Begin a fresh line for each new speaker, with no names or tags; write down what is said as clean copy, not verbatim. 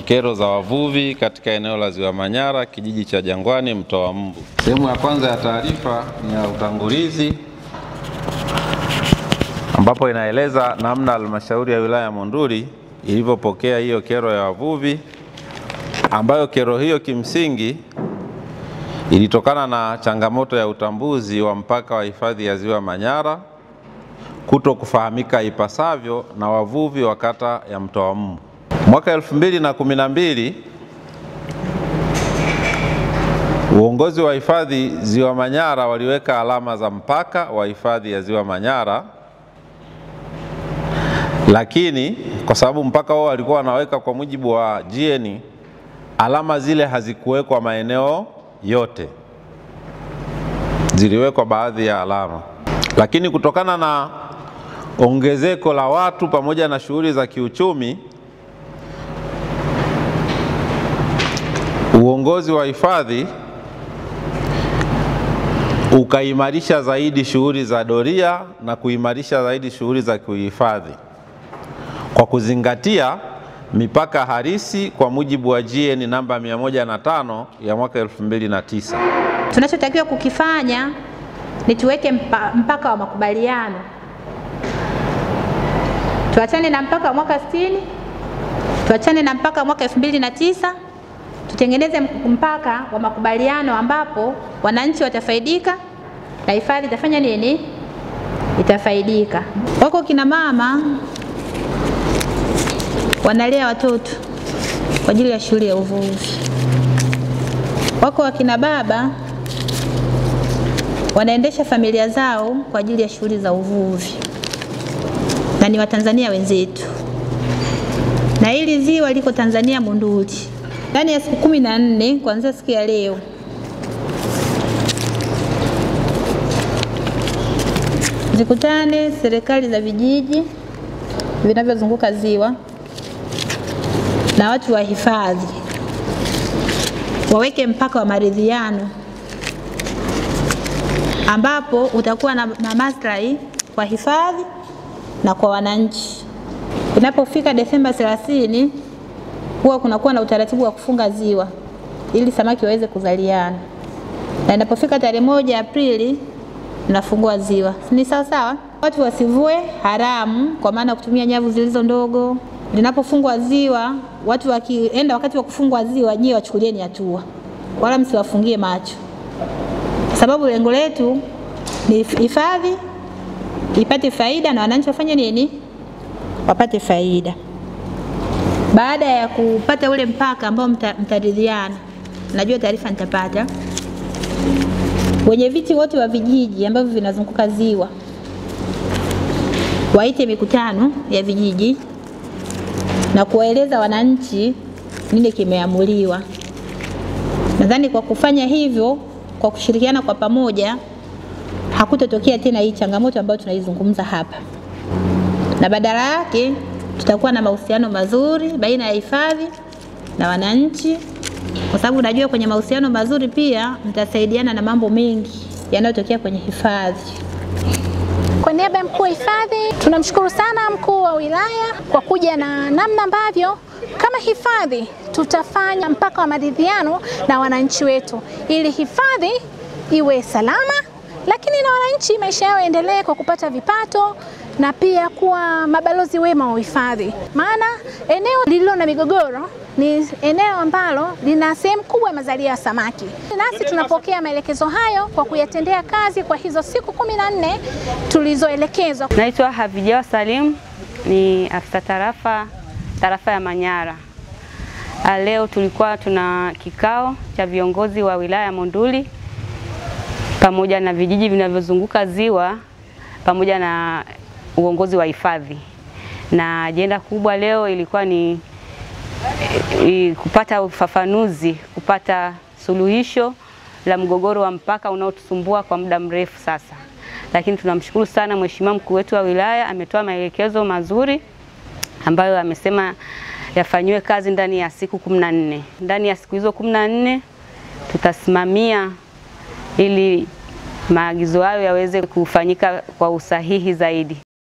Kero za wavuvi katika eneo la Ziwa Manyara, kijiji cha Jangwani, mto wa Mbu. Sehemu ya kwanza ya taarifa ni ya utangulizi, ambapo inaeleza namna halmashauri ya wilaya ya Monduli ilivyopokea hiyo kero ya wavuvi, ambayo kero hiyo kimsingi ilitokana na changamoto ya utambuzi wa mpaka wa hifadhi ya Ziwa Manyara kuto kufahamika ipasavyo na wavuvi wa kata ya mto wa Mbu. Mwaka 2012 uongozi wa hifadhi Ziwa Manyara waliweka alama za mpaka wa hifadhi ya Ziwa Manyara, lakini kwa sababu mpaka wao walikuwa wanaweka kwa mujibu wa GN, alama zile hazikuwekwa maeneo yote, ziliwekwa baadhi ya alama. Lakini kutokana na ongezeko la watu pamoja na shughuli za kiuchumi, uongozi wa hifadhi ukaimarisha zaidi shughuli za doria na kuimarisha zaidi shughuli za kuhifadhi kwa kuzingatia mipaka halisi kwa mujibu wa GN namba 105 ya mwaka 2009.
Tunachotakiwa kukifanya ni tuweke mpaka wa makubaliano. Tuachane na mpaka wa mwaka 60, tuachane na mpaka wa mwaka 2009, tutengeneze mpaka wa makubaliano ambapo wananchi watafaidika na hifadhi itafanya nini? Itafaidika. Wako kina mama wanalea watoto kwa ajili ya shughuli ya uvuvi. Wako wakina baba wanaendesha familia zao kwa ajili ya shughuli za uvuvi, na ni Watanzania wenzetu. Na hili ziwa liko Tanzania Monduli. Ndani ya siku 14 kuanzia siku ya leo, zikutane serikali za vijiji vinavyozunguka ziwa na watu wa hifadhi, waweke mpaka wa maridhiano ambapo utakuwa na maslahi kwa hifadhi na kwa wananchi. Inapofika Desemba 30 huwa kunakuwa na utaratibu wa kufunga ziwa ili samaki waweze kuzaliana, na inapofika tarehe 1 Aprili nafungua ziwa. Ni sawa sawa. Watu wasivue haramu kwa maana kutumia nyavu zilizo ndogo. Linapofungwa ziwa, watu wakienda wakati wa kufungwa ziwa, nyie wachukulieni hatua, wala msiwafungie macho, sababu lengo letu ni hifadhi ipate faida na wananchi wafanye nini? Wapate faida. Baada ya kupata ule mpaka ambao mtaridhiana, najua taarifa nitapata, wenye viti wote wa vijiji ambavyo vinazunguka ziwa waite mikutano ya vijiji na kuwaeleza wananchi nini kimeamuliwa. Nadhani kwa kufanya hivyo, kwa kushirikiana kwa pamoja, hakutotokea tena hii changamoto ambayo tunaizungumza hapa, na badala yake tutakuwa na mahusiano mazuri baina ya hifadhi na wananchi, kwa sababu najua kwenye mahusiano mazuri pia mtasaidiana na mambo mengi yanayotokea kwenye hifadhi.
Kwa niaba ya mkuu wa hifadhi, tunamshukuru sana mkuu wa wilaya kwa kuja na namna ambavyo kama hifadhi tutafanya mpaka wa maridhiano na wananchi wetu ili hifadhi iwe salama, lakini na wananchi maisha yao endelee kwa kupata vipato na pia kuwa mabalozi wema wa hifadhi. Maana eneo lililo na migogoro ni eneo ambalo lina sehemu kubwa ya mazalia ya samaki. Nasi tunapokea maelekezo hayo kwa kuyatendea kazi kwa hizo siku 14 tulizoelekezwa.
Naitwa Havijawa Salim, ni afisa tarafa ya Manyara. Leo tulikuwa tuna kikao cha viongozi wa wilaya ya Monduli pamoja na vijiji vinavyozunguka ziwa pamoja na uongozi wa hifadhi, na ajenda kubwa leo ilikuwa ni kupata ufafanuzi, kupata suluhisho la mgogoro wa mpaka unaotusumbua kwa muda mrefu sasa. Lakini tunamshukuru sana mheshimiwa mkuu wetu wa wilaya, ametoa maelekezo mazuri ambayo amesema yafanywe kazi ndani ya siku 14. Ndani ya siku hizo 14 tutasimamia ili maagizo hayo yaweze kufanyika kwa usahihi zaidi.